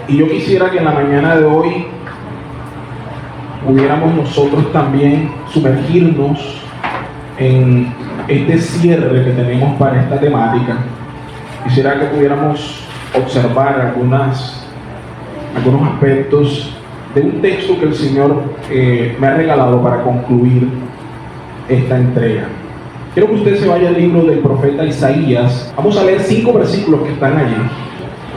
Y yo quisiera que en la mañana de hoy pudiéramos nosotros también sumergirnos en este cierre que tenemos para esta temática. Quisiera que pudiéramos observar algunos aspectos de un texto que el Señor me ha regalado para concluir esta entrega. Quiero que usted se vaya al libro del profeta Isaías. Vamos a leer 5 versículos que están allí.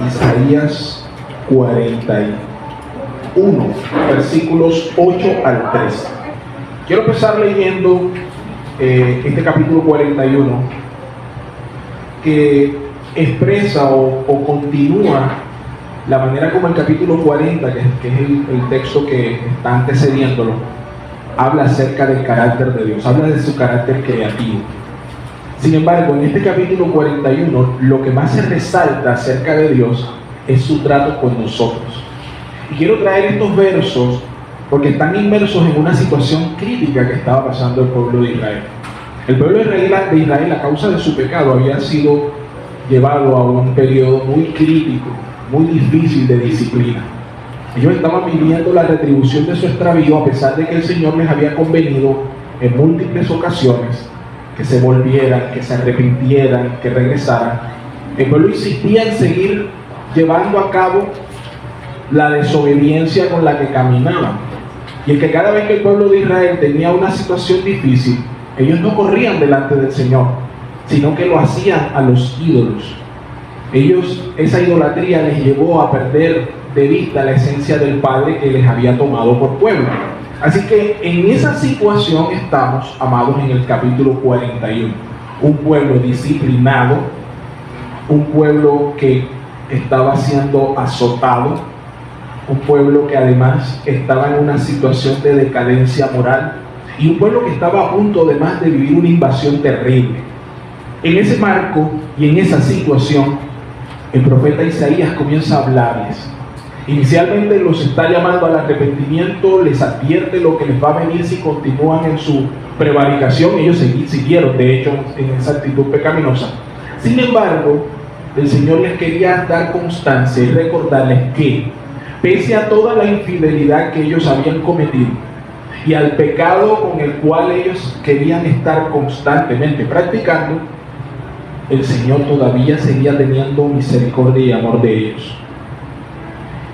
Isaías 41, versículos 8 al 13. Quiero empezar leyendo este capítulo 41, que expresa o continúa la manera como el capítulo 40, que es el texto que está antecediéndolo, habla acerca del carácter de Dios, habla de su carácter creativo. Sin embargo, en este capítulo 41, lo que más se resalta acerca de Dios es su trato con nosotros. Y quiero traer estos versos porque están inmersos en una situación crítica que estaba pasando el pueblo de Israel. El pueblo de Israel, a causa de su pecado, había sido llevado a un periodo muy crítico, muy difícil de disciplina. Ellos estaban viviendo la retribución de su extravío, a pesar de que el Señor les había convenido en múltiples ocasiones que se volvieran, que se arrepintieran, que regresaran. El pueblo insistía en seguir llevando a cabo la desobediencia con la que caminaban. Y es que cada vez que el pueblo de Israel tenía una situación difícil, ellos no corrían delante del Señor, sino que lo hacían a los ídolos. Esa idolatría les llevó a perder de vista la esencia del Padre que les había tomado por pueblo. Así que en esa situación estamos, amados, en el capítulo 41. Un pueblo disciplinado, un pueblo que estaba siendo azotado, un pueblo que además estaba en una situación de decadencia moral y un pueblo que estaba a punto además de vivir una invasión terrible. En ese marco y en esa situación, el profeta Isaías comienza a hablarles. Inicialmente los está llamando al arrepentimiento, les advierte lo que les va a venir si continúan en su prevaricación. Ellos siguieron, de hecho, en esa actitud pecaminosa. Sin embargo, el Señor les quería dar constancia y recordarles que, pese a toda la infidelidad que ellos habían cometido y al pecado con el cual ellos querían estar constantemente practicando, el Señor todavía seguía teniendo misericordia y amor de ellos.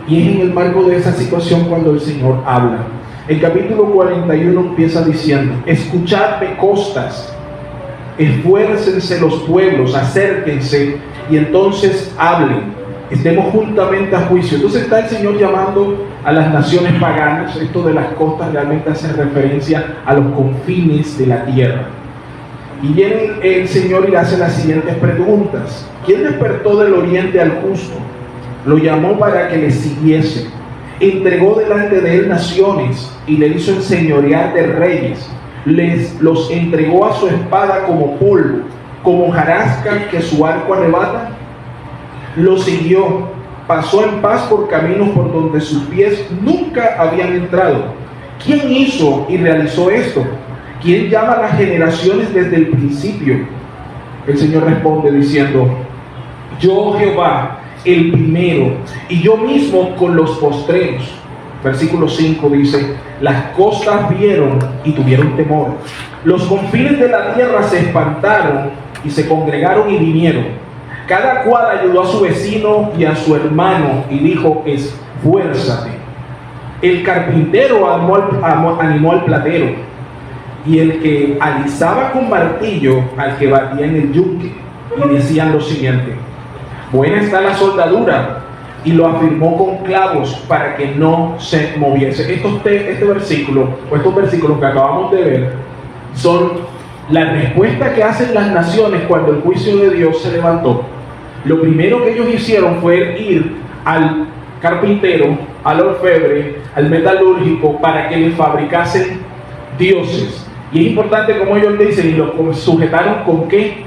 Y es en el marco de esa situación cuando el Señor habla. El capítulo 41 empieza diciendo: escuchadme, costas, esfuércense los pueblos, acérquense y entonces hablen, estemos juntamente a juicio. Entonces está el Señor llamando a las naciones paganas. Esto de las costas realmente hace referencia a los confines de la tierra. Y viene el Señor y le hace las siguientes preguntas: ¿quién despertó del oriente al justo? Lo llamó para que le siguiese. Entregó delante de él naciones y le hizo enseñorear de reyes. Los entregó a su espada como polvo, como hojarasca que su arco arrebata. Lo siguió, pasó en paz por caminos por donde sus pies nunca habían entrado. ¿Quién hizo y realizó esto? ¿Quién llama a las generaciones desde el principio? El Señor responde diciendo: yo, Jehová, el primero, y yo mismo con los postreros. Versículo 5 dice: las costas vieron y tuvieron temor. Los confines de la tierra se espantaron y se congregaron y vinieron. Cada cual ayudó a su vecino y a su hermano y dijo: esfuérzate. El carpintero animó al platero, y el que alisaba con martillo al que batía en el yunque. Y decían lo siguiente: buena está la soldadura. Y lo afirmó con clavos para que no se moviese. Este versículo, o estos versículos que acabamos de ver, son la respuesta que hacen las naciones cuando el juicio de Dios se levantó. Lo primero que ellos hicieron fue ir al carpintero, al orfebre, al metalúrgico, para que les fabricasen dioses. Y es importante como ellos dicen, y lo sujetaron ¿con qué?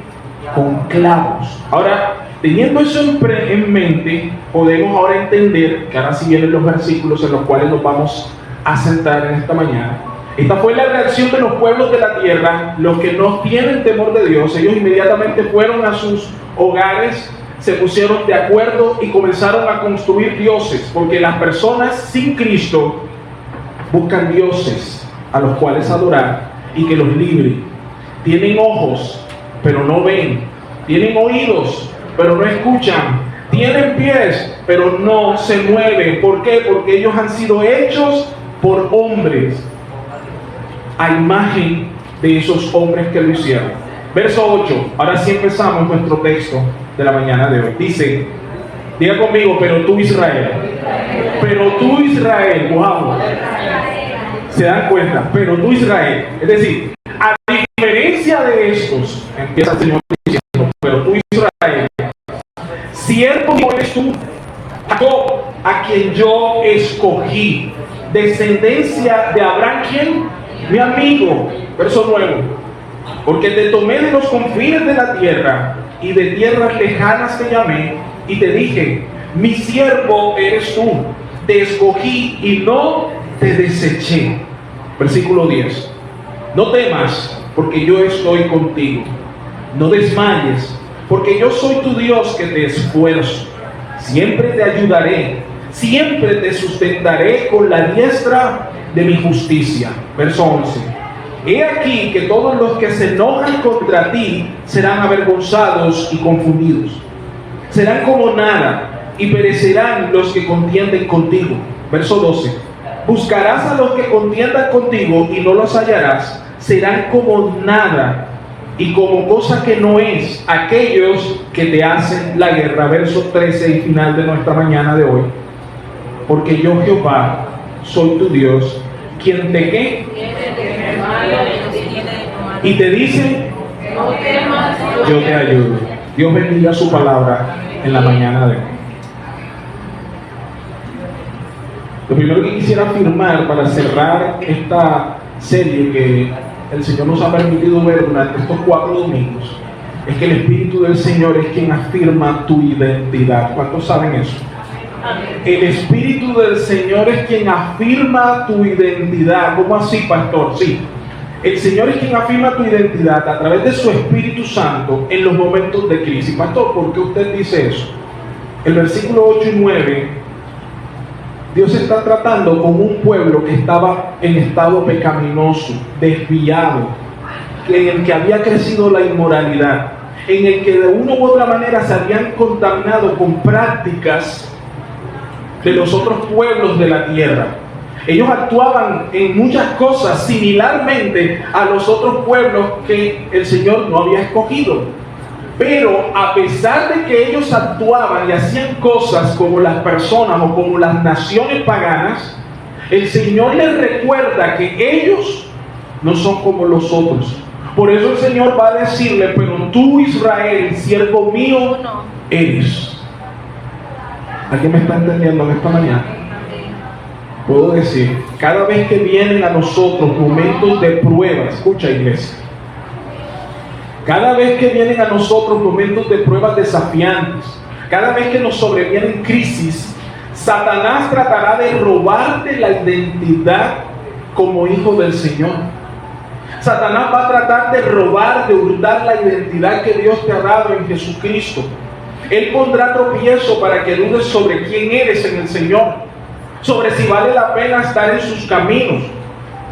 Con clavos. Ahora, teniendo eso en mente, podemos ahora entender, que ahora sí vienen los versículos en los cuales nos vamos a centrar en esta mañana. Esta fue la reacción de los pueblos de la tierra, los que no tienen temor de Dios. Ellos inmediatamente fueron a sus hogares, se pusieron de acuerdo y comenzaron a construir dioses, porque las personas sin Cristo buscan dioses a los cuales adorar y que los libre. Tienen ojos, pero no ven. Tienen oídos, pero no escuchan. Tienen pies, pero no se mueven. ¿Por qué? Porque ellos han sido hechos por hombres, a imagen de esos hombres que lo hicieron. Verso 8. Ahora sí empezamos nuestro texto de la mañana de hoy. Dice, diga conmigo, pero tú Israel. Pero tú Israel. Wow. ¿Se dan cuenta? Pero tú Israel. Es decir, a diferencia de estos, empieza el Señor diciendo, pero tú Israel, siervo mío eres tú, Jacob, a quien yo escogí, descendencia de Abraham, ¿quién? Mi amigo. Verso 9. Porque te tomé de los confines de la tierra y de tierras lejanas te llamé y te dije, mi siervo eres tú, te escogí y no te deseché. Versículo 10. No temas, porque yo estoy contigo. No desmayes, porque yo soy tu Dios que te esfuerzo. Siempre te ayudaré, siempre te sustentaré con la diestra de mi justicia. Verso 11. He aquí que todos los que se enojan contra ti serán avergonzados y confundidos. Serán como nada y perecerán los que contienden contigo. Verso 12. Buscarás a los que contiendan contigo y no los hallarás. Serán como nada y como cosa que no es aquellos que te hacen la guerra. Verso 13 y final de nuestra mañana de hoy. Porque yo Jehová soy tu Dios, quien te ¿qué? Y te dice, yo te ayudo. Dios bendiga su palabra en la mañana de hoy. Lo primero que quisiera afirmar para cerrar esta serie que el Señor nos ha permitido ver durante estos 4 domingos es que el Espíritu del Señor es quien afirma tu identidad. ¿Cuántos saben eso? El Espíritu del Señor es quien afirma tu identidad. ¿Cómo así, pastor? Sí. El Señor es quien afirma tu identidad a través de su Espíritu Santo en los momentos de crisis. Pastor, ¿por qué usted dice eso? El versículo 8 y 9, Dios está tratando con un pueblo que estaba en estado pecaminoso, desviado, en el que había crecido la inmoralidad, en el que de una u otra manera se habían contaminado con prácticas de los otros pueblos de la tierra. Ellos actuaban en muchas cosas similarmente a los otros pueblos que el Señor no había escogido. Pero a pesar de que ellos actuaban y hacían cosas como las personas o como las naciones paganas, el Señor les recuerda que ellos no son como los otros. Por eso el Señor va a decirle, pero tú Israel, siervo mío, eres. ¿Alguien me está entendiendo en esta mañana? Puedo decir, cada vez que vienen a nosotros momentos de prueba, escucha iglesia, cada vez que vienen a nosotros momentos de pruebas desafiantes, cada vez que nos sobrevienen crisis, Satanás tratará de robarte la identidad como hijo del Señor. Satanás va a tratar de robar, de hurtar la identidad que Dios te ha dado en Jesucristo. Él pondrá tropiezo para que dudes sobre quién eres en el Señor, sobre si vale la pena estar en sus caminos.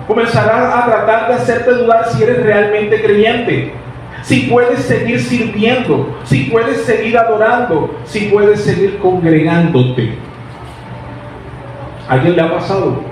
Comenzará a tratar de hacerte dudar si eres realmente creyente, si puedes seguir sirviendo, si puedes seguir adorando, si puedes seguir congregándote. ¿A alguien le ha pasado?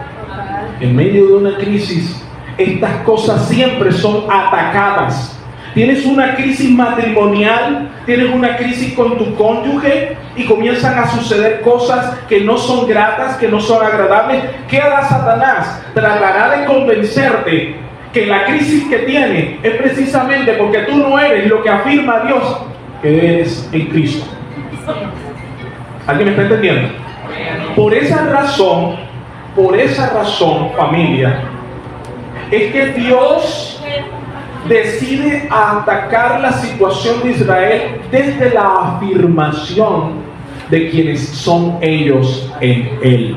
En medio de una crisis, estas cosas siempre son atacadas. Tienes una crisis matrimonial, tienes una crisis con tu cónyuge y comienzan a suceder cosas que no son gratas, que no son agradables. ¿Qué hará Satanás? Tratará de convencerte que la crisis que tiene es precisamente porque tú no eres lo que afirma Dios que eres en Cristo. ¿Alguien me está entendiendo? Por esa razón, familia, es que Dios decide atacar la situación de Israel desde la afirmación de quienes son ellos en Él.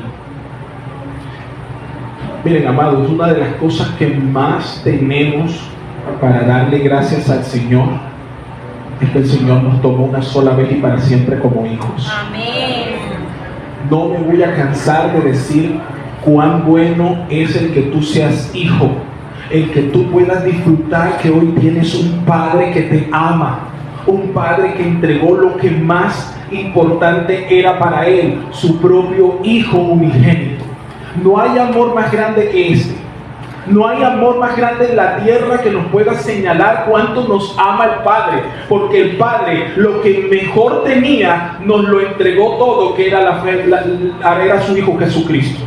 Miren, amados, una de las cosas que más tenemos para darle gracias al Señor es que el Señor nos tomó una sola vez y para siempre como hijos. Amén. No me voy a cansar de decir cuán bueno es el que tú seas hijo, el que tú puedas disfrutar que hoy tienes un Padre que te ama, un Padre que entregó lo que más importante era para Él, su propio Hijo unigénito. No hay amor más grande que este. No hay amor más grande en la tierra que nos pueda señalar cuánto nos ama el Padre, porque el Padre lo que mejor tenía nos lo entregó todo, que era era su Hijo Jesucristo.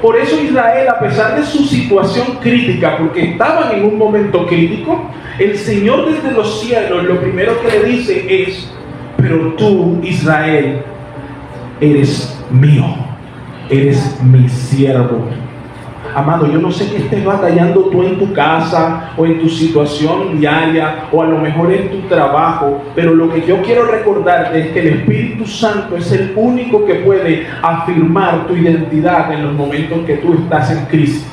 Por eso Israel, a pesar de su situación crítica, porque estaban en un momento crítico, el Señor desde los cielos lo primero que le dice es: pero tú, Israel, eres mío, eres mi siervo. Amado, yo no sé qué estés batallando tú en tu casa o en tu situación diaria o a lo mejor en tu trabajo, pero lo que yo quiero recordarte es que el Espíritu Santo es el único que puede afirmar tu identidad en los momentos que tú estás en crisis.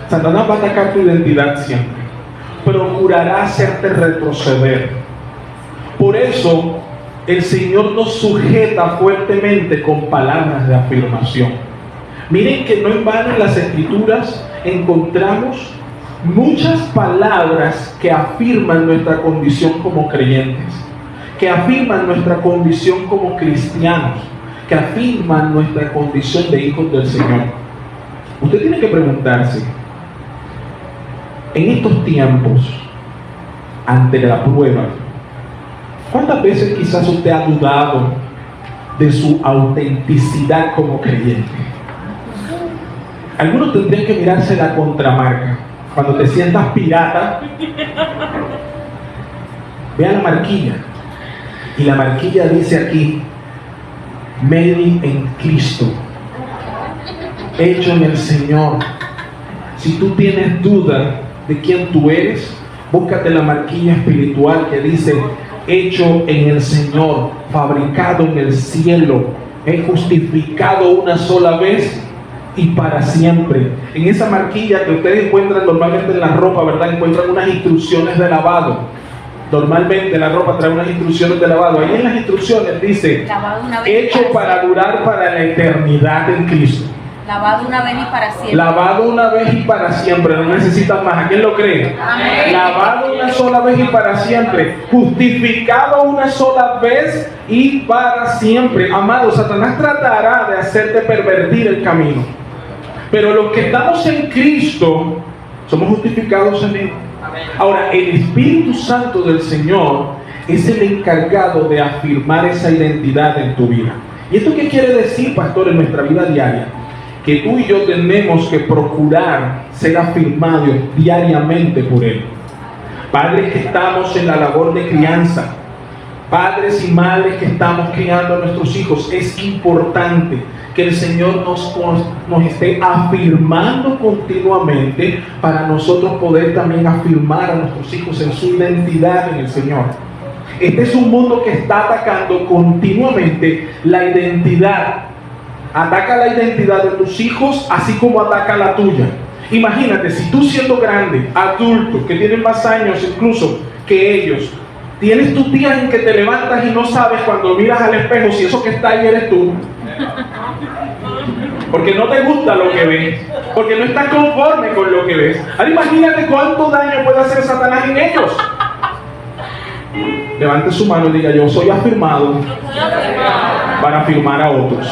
Satanás va a atacar tu identidad siempre, procurará hacerte retroceder. Por eso el Señor nos sujeta fuertemente con palabras de afirmación. Miren que no en vano en las Escrituras encontramos muchas palabras que afirman nuestra condición como creyentes, que afirman nuestra condición como cristianos, que afirman nuestra condición de hijos del Señor. Usted tiene que preguntarse, en estos tiempos, ante la prueba, ¿cuántas veces quizás usted ha dudado de su autenticidad como creyente? Algunos tendrían que mirarse la contramarca. Cuando te sientas pirata, vea la marquilla. Y la marquilla dice aquí: Made en Cristo, hecho en el Señor. Si tú tienes duda de quién tú eres, búscate la marquilla espiritual que dice: hecho en el Señor, fabricado en el cielo, justificado una sola vez y para siempre. En esa marquilla que ustedes encuentran normalmente en la ropa, ¿verdad? Encuentran unas instrucciones de lavado. Normalmente la ropa trae unas instrucciones de lavado. Ahí en las instrucciones dice: hecho para durar para la eternidad en Cristo. Lavado una vez y para siempre. Lavado una vez y para siempre. No necesitas más. ¿A quién lo cree? Amén. Lavado una sola vez y para siempre. Justificado una sola vez y para siempre. Amado, Satanás tratará de hacerte pervertir el camino. Pero los que estamos en Cristo somos justificados en Él. Ahora, el Espíritu Santo del Señor es el encargado de afirmar esa identidad en tu vida. ¿Y esto qué quiere decir, pastor, en nuestra vida diaria? Que tú y yo tenemos que procurar ser afirmados diariamente por Él. Padres que estamos en la labor de crianza, padres y madres que estamos criando a nuestros hijos, es importante que el Señor nos esté afirmando continuamente para nosotros poder también afirmar a nuestros hijos en su identidad en el Señor. Este es un mundo que está atacando continuamente la identidad. Ataca la identidad de tus hijos así como ataca la tuya. Imagínate, si tú siendo grande, adulto, que tienes más años incluso que ellos, tienes tus días en que te levantas y no sabes cuando miras al espejo si eso que está ahí eres tú, porque no te gusta lo que ves, porque no estás conforme con lo que ves. Ahora imagínate cuánto daño puede hacer Satanás en ellos. Levante su mano y diga: yo soy afirmado para afirmar a otros.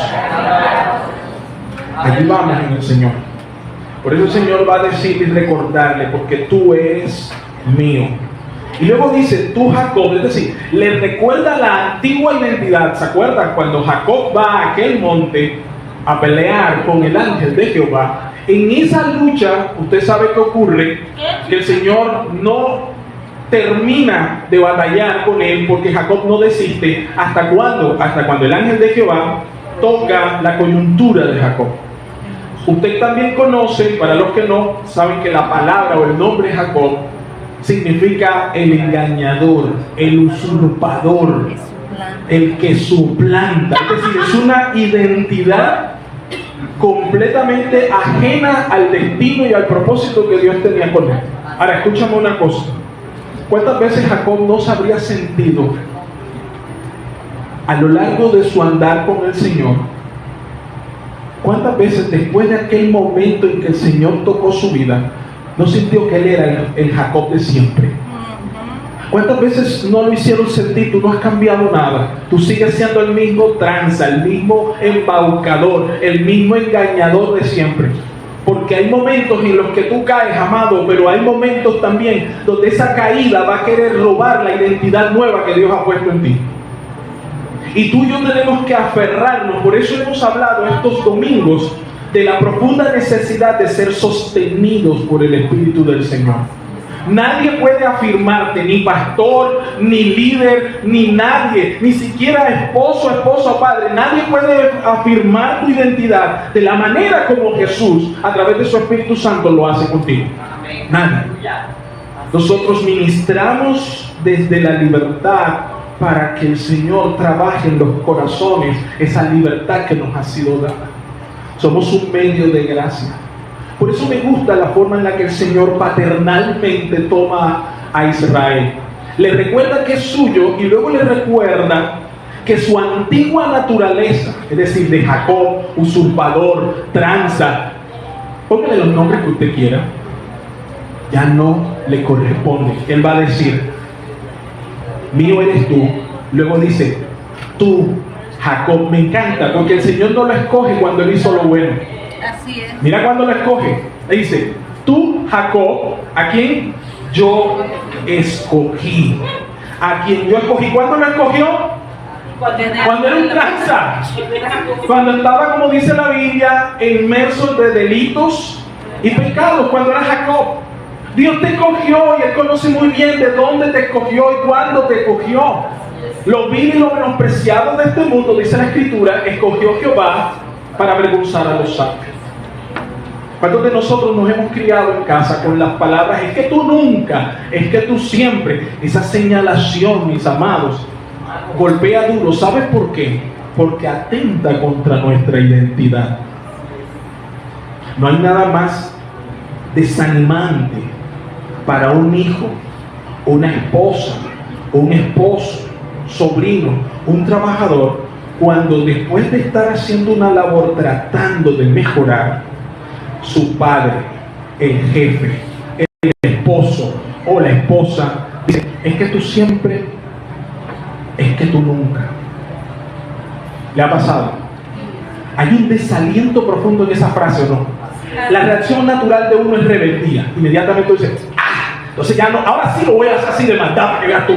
Allí vamos en el Señor. Por eso el Señor va a decir y recordarle: porque tú eres mío. Y luego dice: tú, Jacob, es decir, le recuerda la antigua identidad. ¿Se acuerdan? Cuando Jacob va a aquel monte a pelear con el ángel de Jehová, en esa lucha, usted sabe qué ocurre, que el Señor no termina de batallar con él, porque Jacob no desiste. ¿Hasta cuándo? Hasta cuando el ángel de Jehová toca la coyuntura de Jacob. Usted también conoce, para los que no, saben que la palabra o el nombre Jacob significa el engañador, el usurpador, el que suplanta. Es decir, es una identidad completamente ajena al destino y al propósito que Dios tenía con él. Ahora, escúchame una cosa. ¿Cuántas veces Jacob no se habría sentido a lo largo de su andar con el Señor? ¿Cuántas veces después de aquel momento en que el Señor tocó su vida, no sintió que él era el Jacob de siempre? ¿Cuántas veces no lo hicieron sentir? Tú no has cambiado nada. Tú sigues siendo el mismo tranza, el mismo embaucador, el mismo engañador de siempre. Porque hay momentos en los que tú caes, amado, pero hay momentos también donde esa caída va a querer robar la identidad nueva que Dios ha puesto en ti. Y tú y yo tenemos que aferrarnos. Por eso hemos hablado estos domingos de la profunda necesidad de ser sostenidos por el Espíritu del Señor. Nadie puede afirmarte, ni pastor, ni líder, ni nadie, ni siquiera esposo, esposa o padre. Nadie puede afirmar tu identidad de la manera como Jesús, a través de su Espíritu Santo, lo hace contigo. Nadie. Nosotros ministramos desde la libertad para que el Señor trabaje en los corazones esa libertad que nos ha sido dada. Somos un medio de gracia. Por eso me gusta la forma en la que el Señor paternalmente toma a Israel. Le recuerda que es suyo y luego le recuerda que su antigua naturaleza, es decir, de Jacob, usurpador, tranza, póngale los nombres que usted quiera, ya no le corresponde. Él va a decir: mío eres tú. Luego dice: tú, Jacob. Me encanta porque el Señor no lo escoge cuando él hizo lo bueno. Así es. Mira cuando lo escoge. Le dice: tú, Jacob, a quien yo escogí. A quien yo escogí. ¿Cuándo lo escogió? Cuando era un tranza. Cuando estaba, como dice la Biblia, inmerso de delitos y pecados. Cuando era Jacob. Dios te escogió y Él conoce muy bien de dónde te escogió y cuándo te escogió. Lo vil y lo menospreciado de este mundo, dice la Escritura, escogió Jehová para avergonzar a los sabios. ¿Cuántos de nosotros nos hemos criado en casa con las palabras: es que tú nunca, es que tú siempre? Esa señalación, mis amados, golpea duro. ¿Sabes por qué? Porque atenta contra nuestra identidad. No hay nada más desanimante para un hijo, una esposa, un esposo, sobrino, un trabajador, cuando después de estar haciendo una labor tratando de mejorar, su padre, el jefe, el esposo o la esposa dice: es que tú siempre, es que tú nunca. ¿Le ha pasado? Hay un desaliento profundo en esa frase, ¿o no? La reacción natural de uno es rebeldía. Inmediatamente dice: entonces ya no, ahora sí lo voy a hacer así de maldad para que veas tú.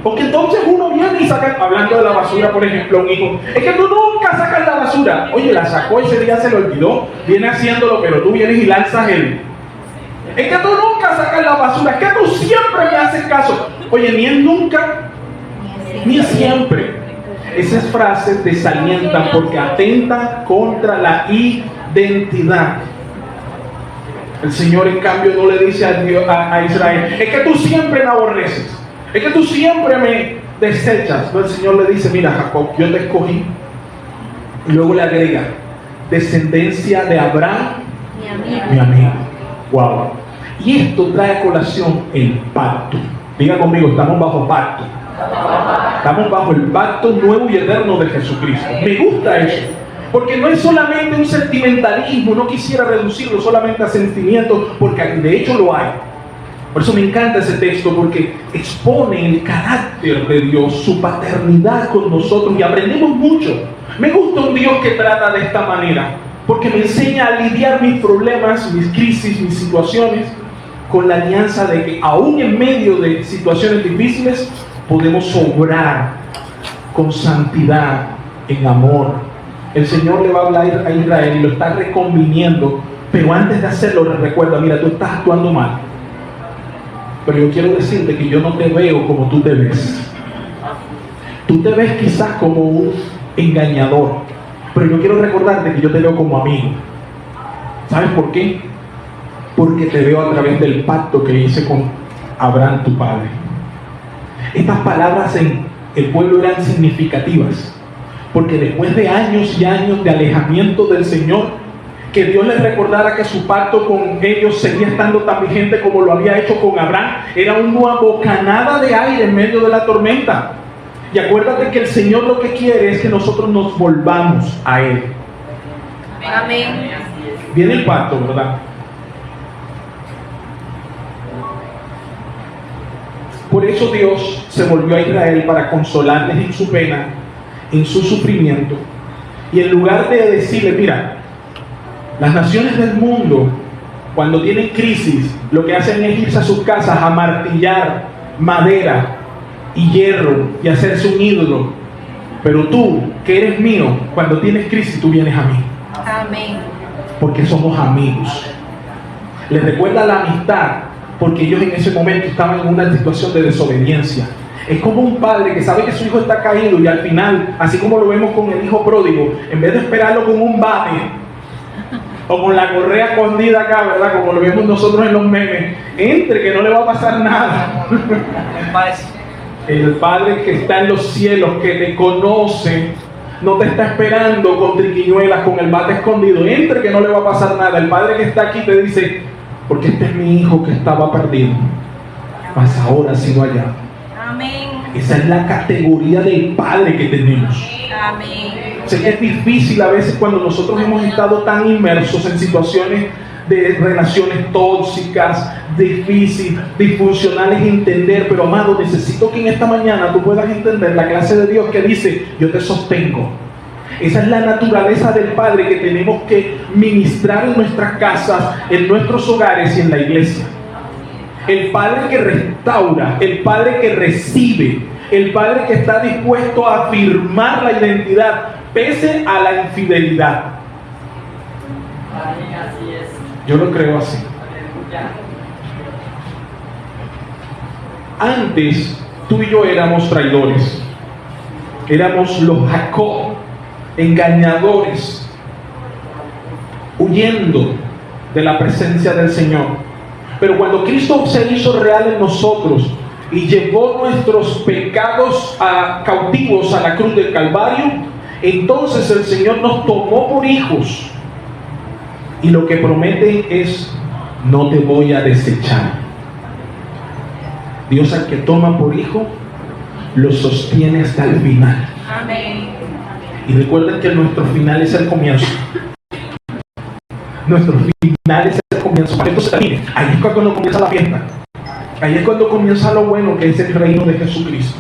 Porque entonces uno viene y saca, hablando de la basura, por ejemplo, un hijo: es que tú nunca sacas la basura. Oye, la sacó, ese día se le olvidó, viene haciéndolo, pero tú vienes y lanzas él. Es que tú nunca sacas la basura, es que tú siempre me haces caso. Oye, ni es nunca, ni es siempre. Esas frases desalientan porque atentan contra la identidad. El Señor, en cambio, no le dice a Israel: es que tú siempre me aborreces, es que tú siempre me desechas. No, el Señor le dice: mira, Jacob, yo te escogí. Y luego le agrega: descendencia de Abraham, mi amigo. Wow. Y esto trae a colación el pacto. Diga conmigo: estamos bajo pacto. Estamos bajo el pacto nuevo y eterno de Jesucristo. Me gusta eso, porque no es solamente un sentimentalismo. No quisiera reducirlo solamente a sentimientos, porque de hecho lo hay. Por eso me encanta ese texto, porque expone el carácter de Dios, su paternidad con nosotros, y aprendemos mucho. Me gusta un Dios que trata de esta manera, porque me enseña a lidiar mis problemas, mis crisis, mis situaciones, con la alianza de que aún en medio de situaciones difíciles podemos obrar con santidad, en amor. El Señor le va a hablar a Israel y lo está reconviniendo, pero antes de hacerlo le recuerda: mira, tú estás actuando mal, pero yo quiero decirte que yo no te veo como tú te ves. Tú te ves quizás como un engañador, pero yo quiero recordarte que yo te veo como amigo. ¿Sabes por qué? Porque te veo a través del pacto que hice con Abraham, tu padre. Estas palabras en el pueblo eran significativas, porque después de años y años de alejamiento del Señor, que Dios les recordara que su pacto con ellos seguía estando tan vigente como lo había hecho con Abraham. Era una bocanada de aire en medio de la tormenta. Y acuérdate que el Señor lo que quiere es que nosotros nos volvamos a Él. Amén. Viene el pacto, ¿verdad? Por eso Dios se volvió a Israel para consolarles en su pena, en su sufrimiento. Y en lugar de decirle, mira, las naciones del mundo, cuando tienen crisis, lo que hacen es irse a sus casas a martillar madera y hierro y hacerse un ídolo. Pero tú, que eres mío, cuando tienes crisis, tú vienes a mí. Amén. Porque somos amigos. Les recuerda la amistad, porque ellos en ese momento estaban en una situación de desobediencia. Es como un padre que sabe que su hijo está caído y al final, así como lo vemos con el hijo pródigo, en vez de esperarlo con un bate o con la correa escondida acá, ¿verdad? Como lo vemos nosotros en los memes, entre que no le va a pasar nada. El Padre que está en los cielos, que te conoce, no te está esperando con triquiñuelas, con el bate escondido. Entre que no le va a pasar nada. El Padre que está aquí te dice, porque este es mi hijo que estaba perdido, mas ahora ha sido hallado. Amén. Esa es la categoría del Padre que tenemos. Amén. Sé que es difícil a veces cuando nosotros hemos estado tan inmersos en situaciones de relaciones tóxicas, difíciles, disfuncionales, entender, pero amado, necesito que en esta mañana tú puedas entender la clase de Dios que dice, yo te sostengo. Esa es la naturaleza del Padre que tenemos que ministrar en nuestras casas, en nuestros hogares y en la iglesia. El Padre que restaura, el Padre que recibe, el Padre que está dispuesto a afirmar la identidad pese a la infidelidad. Yo lo creo así. Antes, tú y yo éramos traidores. Éramos los Jacob, engañadores, huyendo de la presencia del Señor. Pero cuando Cristo se hizo real en nosotros y llevó nuestros pecados cautivos a la cruz del Calvario, entonces el Señor nos tomó por hijos. Y lo que promete es, no te voy a desechar. Dios al que toma por hijo, lo sostiene hasta el final. Amén. Y recuerden que nuestro final es el comienzo. Nuestro final es el comienzo. Entonces, ahí es cuando comienza la fiesta. Ahí es cuando comienza lo bueno, que es el reino de Jesucristo.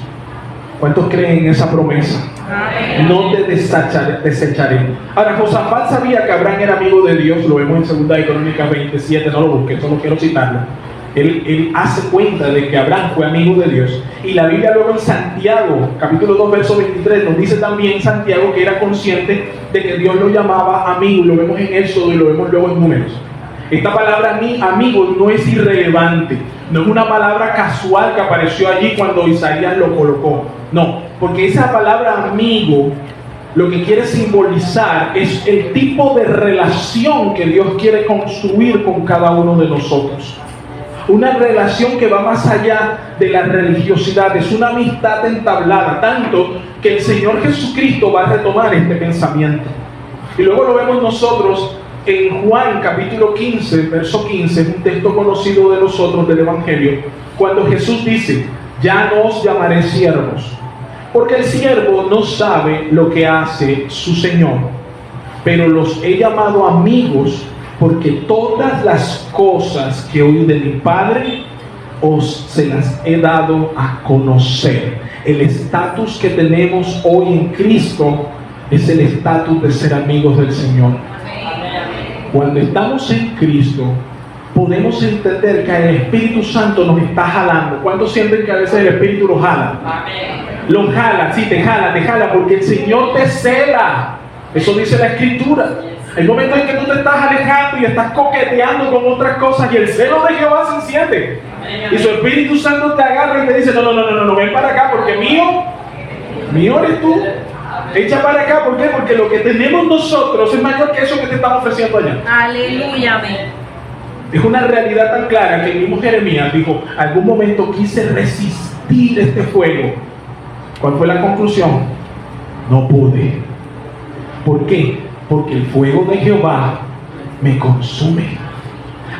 ¿Cuántos creen en esa promesa? Amén. No te desecharé. Ahora, Josafat sabía que Abraham era amigo de Dios. Lo vemos en 2 Crónicas 27. No lo busqué, solo quiero citarlo. Él hace cuenta de que Abraham fue amigo de Dios. Y la Biblia luego en Santiago, capítulo 2, verso 23, nos dice también Santiago que era consciente de que Dios lo llamaba amigo. Y lo vemos en Éxodo y lo vemos luego en Números. Esta palabra amigo no es irrelevante. No es una palabra casual que apareció allí cuando Isaías lo colocó. No, porque esa palabra amigo lo que quiere simbolizar es el tipo de relación que Dios quiere construir con cada uno de nosotros. Una relación que va más allá de la religiosidad, es una amistad entablada, tanto que el Señor Jesucristo va a retomar este pensamiento. Y luego lo vemos nosotros en Juan capítulo 15, verso 15, es un texto conocido de nosotros del Evangelio, cuando Jesús dice, ya no os llamaré siervos, porque el siervo no sabe lo que hace su Señor, pero los he llamado amigos, porque todas las cosas que oí de mi Padre se las he dado a conocer. El estatus que tenemos hoy en Cristo es el estatus de ser amigos del Señor. Cuando estamos en Cristo, podemos entender que el Espíritu Santo nos está jalando. ¿Cuántos sienten que a veces el Espíritu los jala? Los jala, sí, te jala, porque el Señor te cela. Eso dice la Escritura. El momento en que tú te estás alejando y estás coqueteando con otras cosas y el celo de Jehová se enciende. Y su Espíritu Santo te agarra y te dice, no, ven para acá porque mío eres tú. Echa para acá, ¿por qué? Porque lo que tenemos nosotros es mayor que eso que te estamos ofreciendo allá. Aleluya, amén. Es una realidad tan clara que el mismo Jeremías dijo, algún momento quise resistir este fuego. ¿Cuál fue la conclusión? No pude. ¿Por qué? Porque el fuego de Jehová me consume.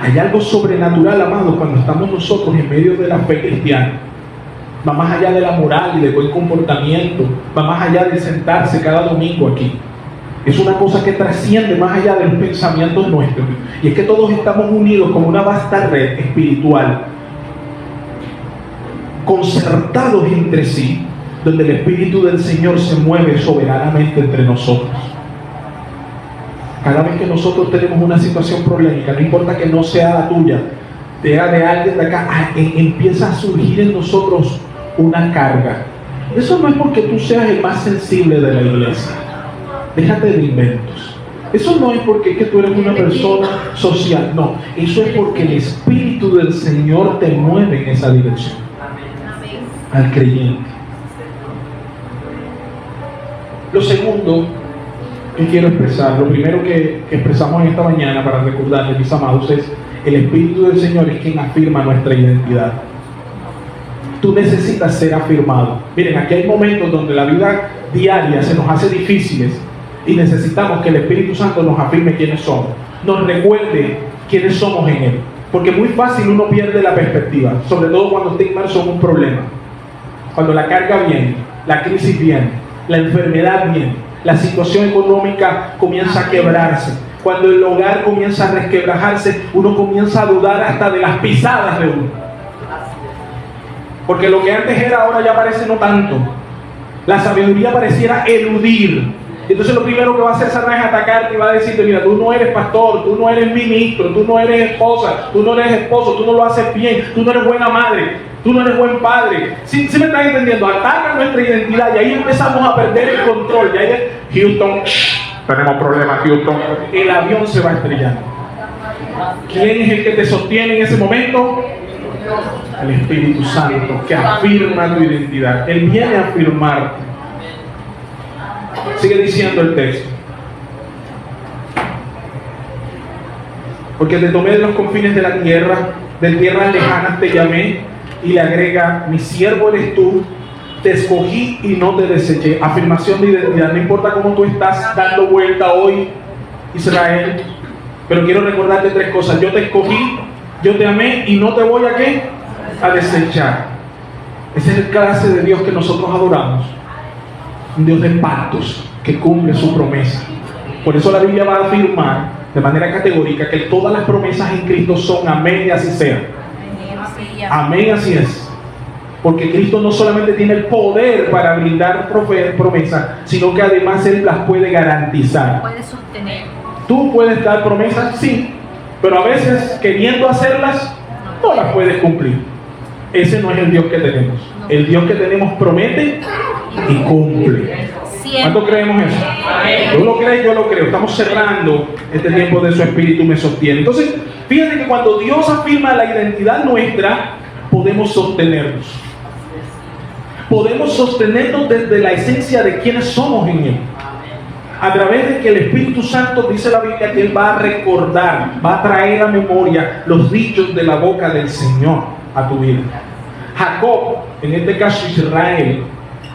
Hay algo sobrenatural, amado, cuando estamos nosotros en medio de la fe cristiana. Va más allá de la moral y del buen comportamiento, va más allá de sentarse cada domingo aquí. Es una cosa que trasciende más allá de los pensamientos nuestros. Y es que todos estamos unidos como una vasta red espiritual, concertados entre sí, donde el Espíritu del Señor se mueve soberanamente entre nosotros. Cada vez que nosotros tenemos una situación problemática, no importa que no sea la tuya, sea de alguien de acá, empieza a surgir en nosotros una carga. Eso no es porque tú seas el más sensible de la iglesia. Déjate de inventos. Eso no es porque es que tú eres una persona social. No, eso es porque el Espíritu del Señor te mueve en esa dirección. Al creyente. Lo segundo que quiero expresar, lo primero que expresamos en esta mañana para recordarles, mis amados, es el Espíritu del Señor es quien afirma nuestra identidad. Tú necesitas ser afirmado. Miren, aquí hay momentos donde la vida diaria se nos hace difíciles y necesitamos que el Espíritu Santo nos afirme quiénes somos, nos recuerde quiénes somos en Él. Porque muy fácil uno pierde la perspectiva, sobre todo cuando está inmerso en un problema. Cuando la carga viene, la crisis viene, la enfermedad viene, la situación económica comienza a quebrarse. Cuando el hogar comienza a resquebrajarse, uno comienza a dudar hasta de las pisadas de uno. Porque lo que antes era, ahora ya parece no tanto. La sabiduría pareciera eludir. Entonces lo primero que va a hacer Satanás es atacarte y va a decirte: mira, tú no eres pastor, tú no eres ministro, tú no eres esposa, tú no eres esposo, tú no lo haces bien, tú no eres buena madre, tú no eres buen padre. ¿Sí me están entendiendo? Ataca nuestra identidad y ahí empezamos a perder el control. Y ahí es: Houston, tenemos problemas, Houston. El avión se va a estrellar. ¿Quién es el que te sostiene en ese momento? El Espíritu Santo, que afirma tu identidad. Él viene a afirmarte. Sigue diciendo el texto: porque te tomé de los confines de la tierra, de tierras lejanas te llamé. Y le agrega: mi siervo eres tú, te escogí y no te deseché. Afirmación de identidad. No importa cómo tú estás dando vuelta hoy, Israel, pero quiero recordarte tres cosas: yo te escogí, yo te amé y no te voy a ¿qué? A desechar. Ese es el clase de Dios que nosotros adoramos. Un Dios de pactos que cumple su promesa. Por eso la Biblia va a afirmar de manera categórica que todas las promesas en Cristo son amén y así sea. Amén, así es. Porque Cristo no solamente tiene el poder para brindar promesas, sino que además Él las puede garantizar. Puede sostener. Tú puedes dar promesas, sí, pero a veces queriendo hacerlas, no las puedes cumplir. Ese no es el Dios que tenemos. El Dios que tenemos promete y cumple. ¿Cuánto creemos eso? ¿Tú lo crees? Yo lo creo. Estamos cerrando este tiempo de su Espíritu me sostiene. Entonces, fíjate que cuando Dios afirma la identidad nuestra, podemos sostenernos. Podemos sostenernos desde la esencia de quienes somos en Él. A través de que el Espíritu Santo, dice la Biblia, que Él va a recordar, va a traer a memoria los dichos de la boca del Señor a tu vida. Jacob, en este caso Israel,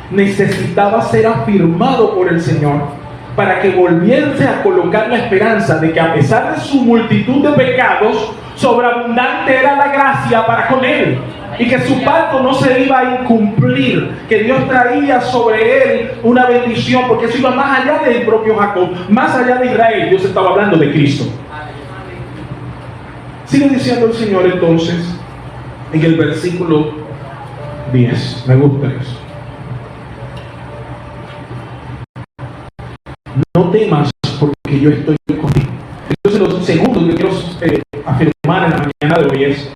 necesitaba ser afirmado por el Señor para que volviese a colocar la esperanza de que a pesar de su multitud de pecados, sobreabundante era la gracia para con él, y que su pacto no se iba a incumplir, que Dios traía sobre él una bendición, porque eso iba más allá del propio Jacob, más allá de Israel. Dios estaba hablando de Cristo. Sigue diciendo el Señor entonces en el versículo 10, me gusta eso: no temas, porque yo estoy contigo. Entonces lo segundo que quiero afirmar en la mañana de hoy es: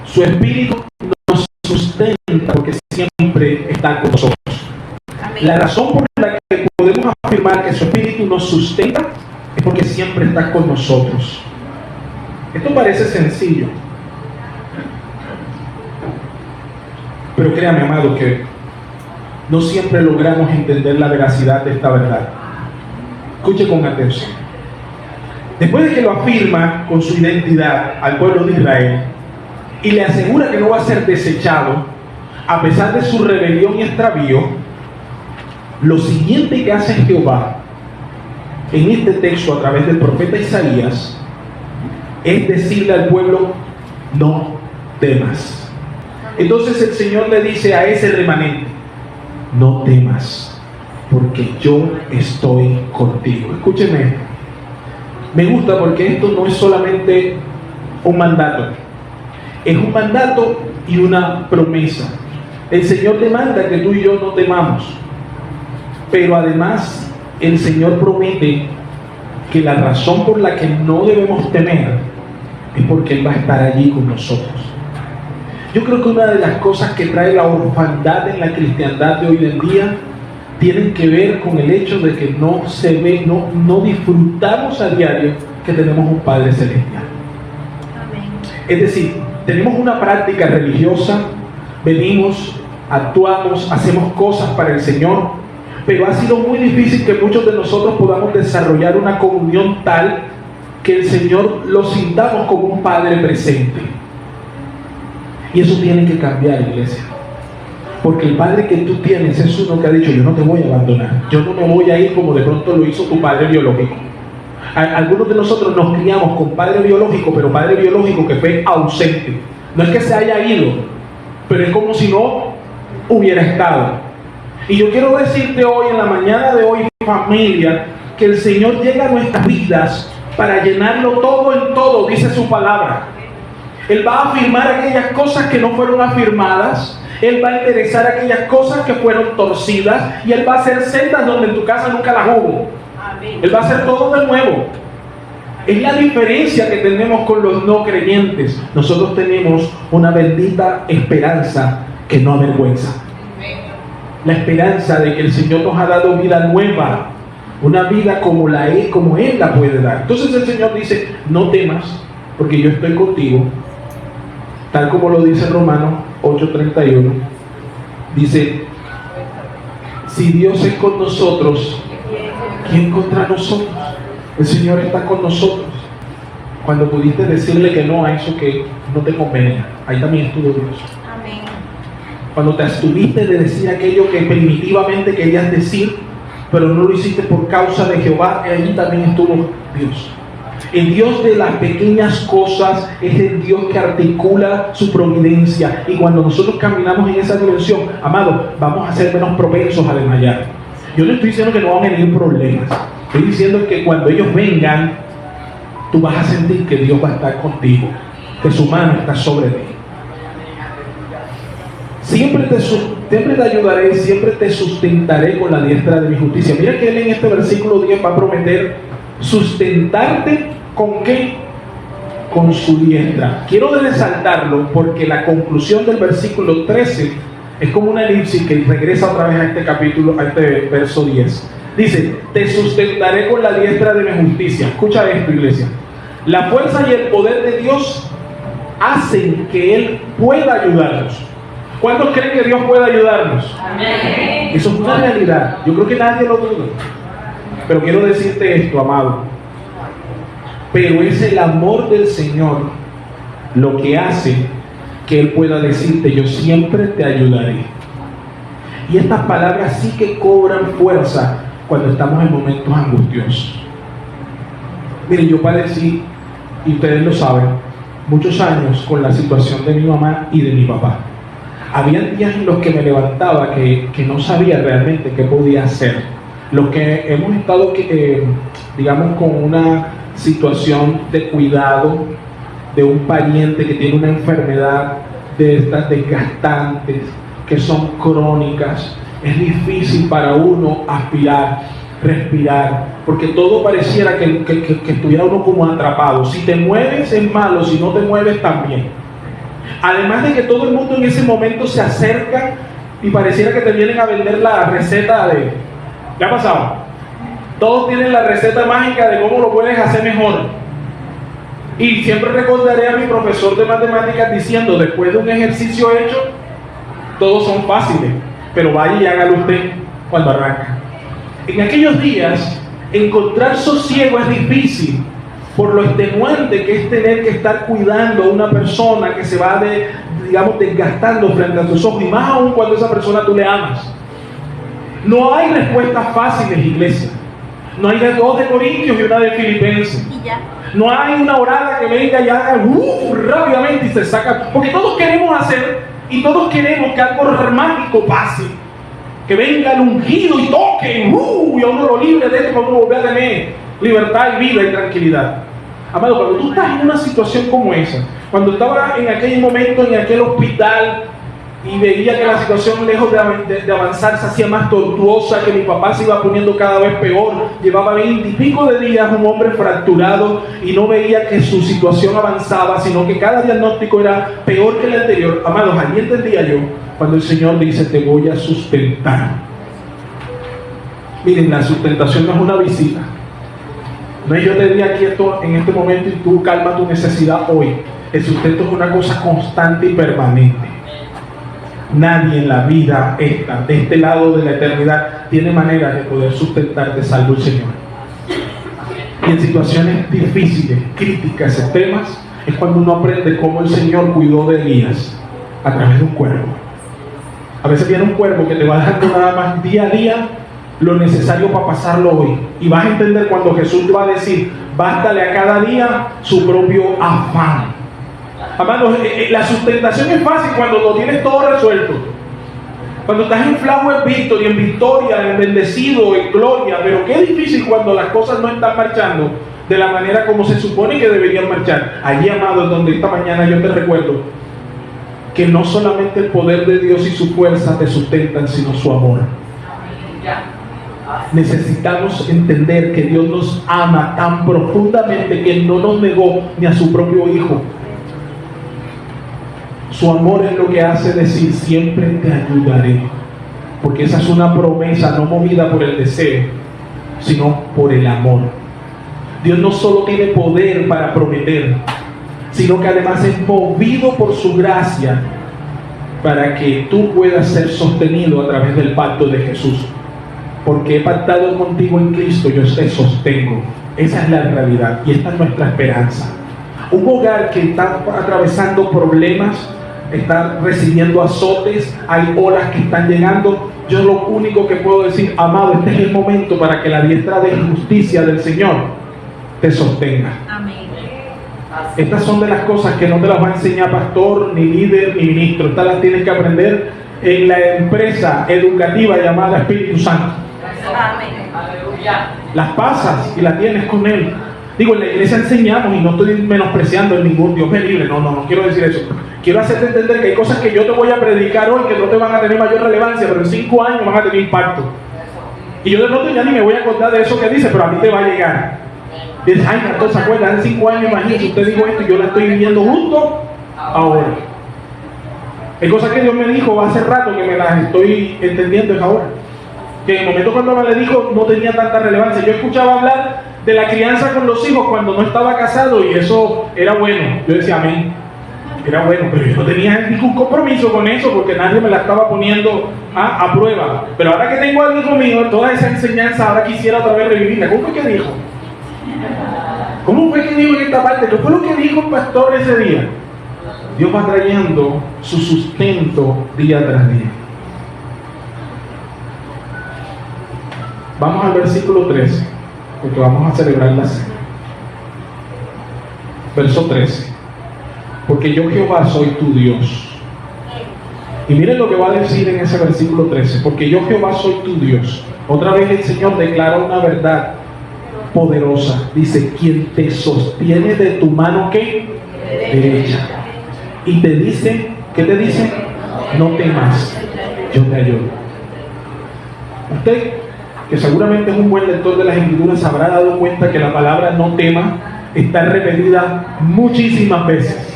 su Espíritu nos sustenta porque siempre está con nosotros. Amén. La razón por la que podemos afirmar que su Espíritu nos sustenta es porque siempre está con nosotros. Esto parece sencillo, pero créame, amado, que no siempre logramos entender la veracidad de esta verdad. Escuche con atención. Después de que lo afirma con su identidad al pueblo de Israel y le asegura que no va a ser desechado a pesar de su rebelión y extravío, lo siguiente que hace Jehová en este texto a través del profeta Isaías es decirle al pueblo, no temas. Entonces el Señor le dice a ese remanente, no temas, porque yo estoy contigo. Escúcheme esto. Me gusta porque esto no es solamente un mandato, es un mandato y una promesa. El Señor demanda que tú y yo no temamos, pero además el Señor promete que la razón por la que no debemos temer es porque Él va a estar allí con nosotros. Yo creo que una de las cosas que trae la orfandad en la cristiandad de hoy en día tienen que ver con el hecho de que no disfrutamos a diario que tenemos un Padre Celestial. Amén. Es decir, tenemos una práctica religiosa, venimos, actuamos, hacemos cosas para el Señor, pero ha sido muy difícil que muchos de nosotros podamos desarrollar una comunión tal que el Señor lo sintamos como un Padre presente. Y eso tiene que cambiar, iglesia. Porque el Padre que tú tienes es uno que ha dicho, yo no te voy a abandonar, yo no me voy a ir como de pronto lo hizo tu padre biológico. Algunos de nosotros nos criamos con padre biológico, pero padre biológico que fue ausente. No es que se haya ido, pero es como si no hubiera estado. Y yo quiero decirte hoy, en la mañana de hoy, familia, que el Señor llega a nuestras vidas para llenarlo todo en todo, dice su palabra. Él va a afirmar aquellas cosas que no fueron afirmadas. Él va a enderezar aquellas cosas que fueron torcidas. Y Él va a hacer sendas donde en tu casa nunca las hubo. Él va a hacer todo de nuevo. Es la diferencia que tenemos con los no creyentes. Nosotros tenemos una bendita esperanza que no avergüenza. La esperanza de que el Señor nos ha dado vida nueva. Una vida como Él la puede dar. Entonces el Señor dice, no temas, porque yo estoy contigo. Tal como lo dice Romanos 8:31. Dice, si Dios es con nosotros, ¿quién contra nosotros? El Señor está con nosotros. Cuando pudiste decirle que no a eso que no te convenía, ahí también estuvo Dios. Amén. Cuando te abstuviste de decir aquello que primitivamente querías decir, pero no lo hiciste por causa de Jehová, ahí también estuvo Dios. El Dios de las pequeñas cosas es el Dios que articula su providencia. Y cuando nosotros caminamos en esa dimensión, amado, vamos a ser menos propensos a desmayar. Yo no estoy diciendo que no van a venir problemas. Estoy diciendo que cuando ellos vengan, tú vas a sentir que Dios va a estar contigo, que su mano está sobre ti. Siempre te ayudaré, siempre te sustentaré con la diestra de mi justicia. Mira que Él en este versículo 10 va a prometer sustentarte ¿con qué? Con su diestra. Quiero resaltarlo porque la conclusión del versículo 13 es como una elipsis que regresa otra vez a este capítulo, a este verso 10. Dice, te sustentaré con la diestra de mi justicia. Escucha esto, iglesia. La fuerza y el poder de Dios hacen que Él pueda ayudarnos. ¿Cuántos creen que Dios puede ayudarnos? Amén. Eso es una realidad. Yo creo que nadie lo duda. Pero quiero decirte esto, amado. Pero es el amor del Señor lo que hace que Él pueda decirte, yo siempre te ayudaré. Y estas palabras sí que cobran fuerza cuando estamos en momentos angustiosos. Miren, yo padecí, y ustedes lo saben, muchos años con la situación de mi mamá y de mi papá. Había días en los que me levantaba que no sabía realmente qué podía hacer. Los que hemos estado, digamos, con una situación de cuidado de un pariente que tiene una enfermedad de estas desgastantes, que son crónicas, es difícil para uno aspirar, respirar, porque todo pareciera que estuviera uno como atrapado. Si te mueves es malo, si no te mueves también. Además de que todo el mundo en ese momento se acerca y pareciera que te vienen a vender la receta de... ¿Qué ha pasado? Todos tienen la receta mágica de cómo lo puedes hacer mejor. Y siempre recordaré a mi profesor de matemáticas diciendo, después de un ejercicio hecho, todos son fáciles, pero vaya y hágalo usted cuando arranca. En aquellos días, encontrar sosiego es difícil, por lo extenuante que es tener que estar cuidando a una persona que se va, desgastando frente a tus ojos, y más aún cuando esa persona tú le amas. No hay respuestas fáciles, iglesia. No hay 2 de Corintios y una de Filipenses. No hay una orada que venga y haga rápidamente y se saca. Porque todos queremos hacer y todos queremos que algo mágico pase. Que venga el ungido y toque y a uno lo libre de esto para uno volver a tener libertad y vida y tranquilidad. Amado, cuando tú estás en una situación como esa, cuando estaba en aquel momento en aquel hospital y veía que la situación lejos de avanzar se hacía más tortuosa, que mi papá se iba poniendo cada vez peor, llevaba 20 y pico de días un hombre fracturado y no veía que su situación avanzaba, sino que cada diagnóstico era peor que el anterior. Amados, allí entendía yo cuando el Señor dice: te voy a sustentar. Miren, la sustentación no es una visita. No es yo te di aquí esto en este momento y tú calma tu necesidad hoy. El sustento es una cosa constante y permanente. Nadie en la vida esta, de este lado de la eternidad, tiene manera de poder sustentarte salvo el Señor. Y en situaciones difíciles, críticas, extremas, es cuando uno aprende cómo el Señor cuidó de Elías a través de un cuervo. A veces viene un cuervo que te va dejando nada más día a día lo necesario para pasarlo hoy. Y vas a entender cuando Jesús va a decir: bástale a cada día su propio afán. Amados, la sustentación es fácil cuando lo tienes todo resuelto. Cuando estás en flago en victoria, en bendecido, en gloria. Pero qué difícil cuando las cosas no están marchando de la manera como se supone que deberían marchar. Allí, amado, es donde esta mañana yo te recuerdo que no solamente el poder de Dios y su fuerza te sustentan, sino su amor. Necesitamos entender que Dios nos ama tan profundamente que no nos negó ni a su propio Hijo. Su amor es lo que hace decir: siempre te ayudaré. Porque esa es una promesa no movida por el deseo, sino por el amor. Dios no solo tiene poder para prometer, sino que además es movido por su gracia para que tú puedas ser sostenido a través del pacto de Jesús. Porque he pactado contigo en Cristo, yo te sostengo. Esa es la realidad y esta es nuestra esperanza. Un hogar que está atravesando problemas, está recibiendo azotes, hay olas que están llegando. Yo lo único que puedo decir: amado, este es el momento para que la diestra de justicia del Señor te sostenga. Amén. Estas son de las cosas que no te las va a enseñar pastor, ni líder, ni ministro. Estas las tienes que aprender en la empresa educativa llamada Espíritu Santo. Amén. Las pasas y las tienes con Él. Digo, en la iglesia enseñamos, y no estoy menospreciando en ningún Dios me libre, no quiero decir eso. Quiero hacerte entender que hay cosas que yo te voy a predicar hoy que no te van a tener mayor relevancia, pero en 5 años van a tener impacto. Y yo de pronto ya ni me voy a acordar de eso que dice, pero a mí te va a llegar. Dices: ay, pastor, ¿se acuerdan? Hace 5 años, imagínate, usted dijo esto y yo la estoy viviendo justo ahora. Hay cosas que Dios me dijo hace rato que me las estoy entendiendo es ahora. Que en el momento cuando me le dijo no tenía tanta relevancia. Yo escuchaba hablar de la crianza con los hijos cuando no estaba casado y eso era bueno. Yo decía amén. Era bueno, pero yo no tenía ningún compromiso con eso porque nadie me la estaba poniendo a prueba. Pero ahora que tengo al hijo mío, toda esa enseñanza ahora quisiera otra vez revivirla. ¿Cómo fue que dijo? ¿Cómo fue que dijo en esta parte? ¿Qué fue lo que dijo el pastor ese día? Dios va trayendo su sustento día tras día. Vamos al versículo 13, porque vamos a celebrar la cena. Verso 13. Porque yo Jehová soy tu Dios. Y miren lo que va a decir en ese versículo 13. Porque yo Jehová soy tu Dios. Otra vez el Señor declara una verdad poderosa. Dice: quien te sostiene de tu mano, ¿qué? Derecha. Y te dice, ¿qué te dice? No temas, yo te ayudo. Usted, que seguramente es un buen lector de las Escrituras, se habrá dado cuenta que la palabra no tema está repetida muchísimas veces.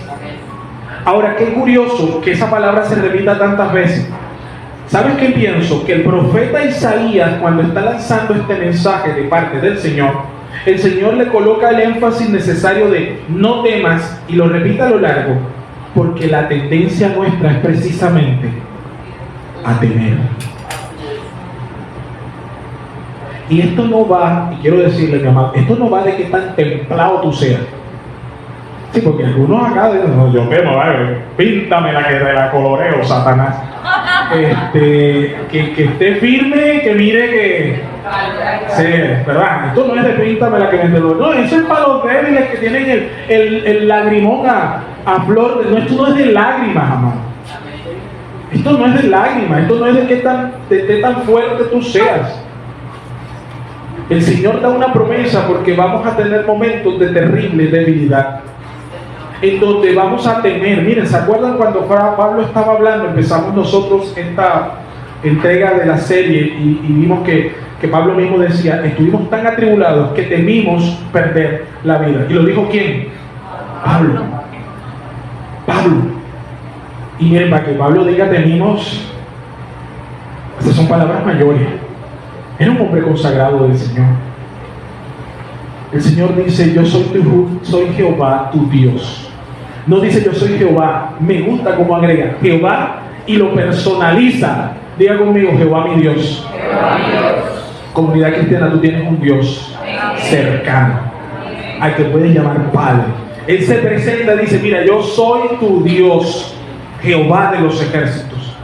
Ahora, qué curioso que esa palabra se repita tantas veces. ¿Sabes qué pienso? Que el profeta Isaías, cuando está lanzando este mensaje de parte del Señor, el Señor le coloca el énfasis necesario de no temas y lo repite a lo largo, porque la tendencia nuestra es precisamente a temer. Y esto no va, y quiero decirle, mi amado, esto no va de que tan templado tú seas. Sí, porque algunos acá dicen: no, yo temo, píntame la que te la coloreo, Satanás. Que esté firme, que mire que Sí, ¿verdad? Esto no es de píntame la que me lo. No, eso es para los débiles que tienen el lagrimón a flor de. No, esto no es de lágrimas, amado. Esto no es de lágrimas, esto no es de qué tan fuerte tú seas. El Señor da una promesa porque vamos a tener momentos de terrible debilidad, en donde vamos a temer. Miren, ¿se acuerdan cuando Pablo estaba hablando? Empezamos nosotros esta entrega de la serie y vimos que Pablo mismo decía, estuvimos tan atribulados que temimos perder la vida. ¿Y lo dijo quién? Pablo. Y miren, para que Pablo diga temimos, estas son palabras mayores. Era un hombre consagrado del Señor. El Señor dice, yo soy Jehová tu Dios. No dice yo soy Jehová. Me gusta cómo agrega Jehová y lo personaliza. Diga conmigo, Jehová mi Dios. Jehová mi Dios. Comunidad cristiana, tú tienes un Dios cercano al que puedes llamar Padre. Él se presenta y dice, mira, yo soy tu Dios, Jehová de los ejércitos,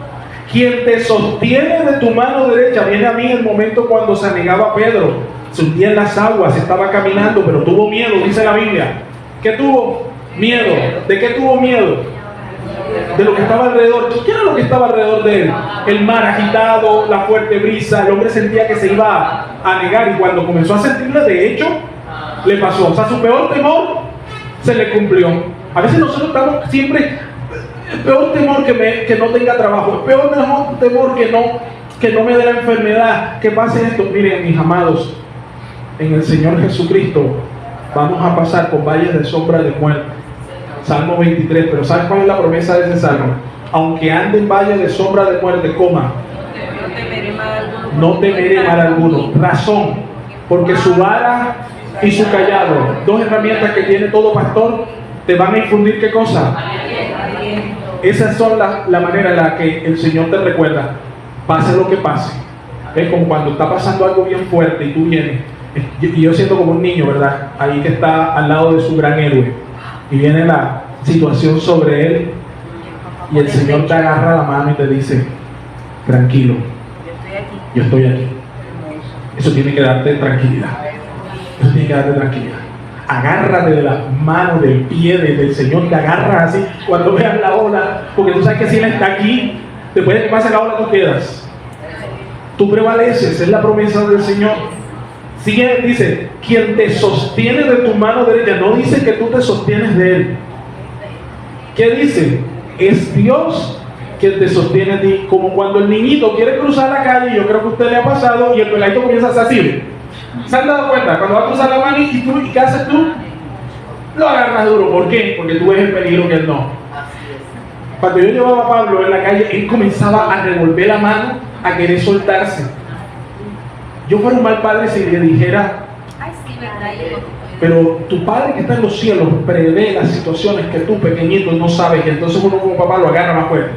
quien te sostiene de tu mano derecha. Viene a mí el momento cuando se anegaba Pedro, se hundía en las aguas, estaba caminando, pero tuvo miedo, dice la Biblia. ¿Qué tuvo? Miedo. ¿De qué tuvo miedo? De lo que estaba alrededor. ¿Qué era lo que estaba alrededor de él? El mar agitado, la fuerte brisa. El hombre sentía que se iba a anegar, y cuando comenzó a sentirle, de hecho, le pasó. O sea, su peor temor se le cumplió. A veces nosotros estamos siempre, el peor temor que no tenga trabajo, el peor temor que no me dé la enfermedad, que pase esto. Miren, mis amados, en el Señor Jesucristo vamos a pasar por valles de sombra de muerte. Salmo 23, pero ¿sabes cuál es la promesa de ese salmo? Aunque ande en valle de sombra de muerte, no temeré mal alguno. Razón, porque su vara y su callado, dos herramientas que tiene todo pastor, te van a infundir ¿qué cosa? Esas son la manera en la que el Señor te recuerda, pase lo que pase. Es como cuando está pasando algo bien fuerte y tú vienes, y yo siento como un niño, ¿verdad? Ahí que está al lado de su gran héroe, y viene la situación sobre él, y el Señor te agarra la mano y te dice, tranquilo, yo estoy aquí. Eso tiene que darte tranquilidad. Eso tiene que darte tranquilidad. Agárrate de las manos, del pie del Señor, te agarras así cuando veas la ola, porque tú sabes que si Él está aquí, después de que pase la ola tú quedas. Tú prevaleces, es la promesa del Señor. Sigue, dice, quien te sostiene de tu mano derecha. No dice que tú te sostienes de Él. ¿Qué dice? Es Dios quien te sostiene a ti. Como cuando el niñito quiere cruzar la calle, yo creo que a usted le ha pasado, y el peladito comienza a hacer así. ¿Se han dado cuenta? Cuando va a cruzar la mano y ¿qué haces tú? Lo agarras duro. ¿Por qué? Porque tú ves el peligro que él no. Cuando yo llevaba a Pablo en la calle, él comenzaba a revolver la mano, a querer soltarse. Yo fuera un mal padre si le dijera, pero tu Padre que está en los cielos prevé las situaciones que tú pequeñito no sabes, y entonces uno como papá lo agarra más fuerte.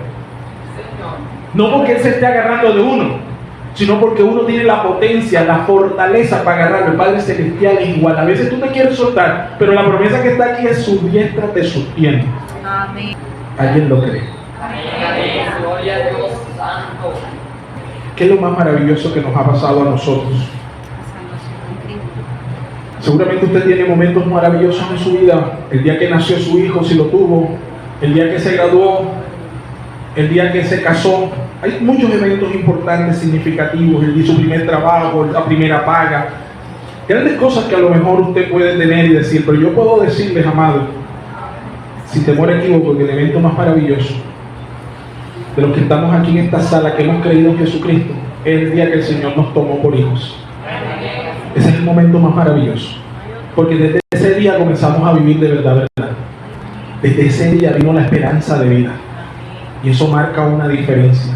No porque Él se esté agarrando de uno, sino porque uno tiene la potencia, la fortaleza para agarrarlo. El Padre Celestial es igual. A veces tú te quieres soltar, pero la promesa que está aquí es su diestra te sostiene. Amén. ¿Alguien lo cree? Amén. Gloria a Dios santo. ¿Qué es lo más maravilloso que nos ha pasado a nosotros? Seguramente usted tiene momentos maravillosos en su vida. El día que nació su hijo, si lo tuvo. El día que se graduó. El día que se casó. Hay muchos eventos importantes, significativos. El día de su primer trabajo, la primera paga. Grandes cosas que a lo mejor usted puede tener y decir. Pero yo puedo decirles, amado, sin temor a equivoco, que el evento más maravilloso de los que estamos aquí en esta sala, que hemos creído en Jesucristo, es el día que el Señor nos tomó por hijos. Ese es el momento más maravilloso, porque desde ese día comenzamos a vivir de verdad. Desde ese día vino la esperanza de vida, y eso marca una diferencia.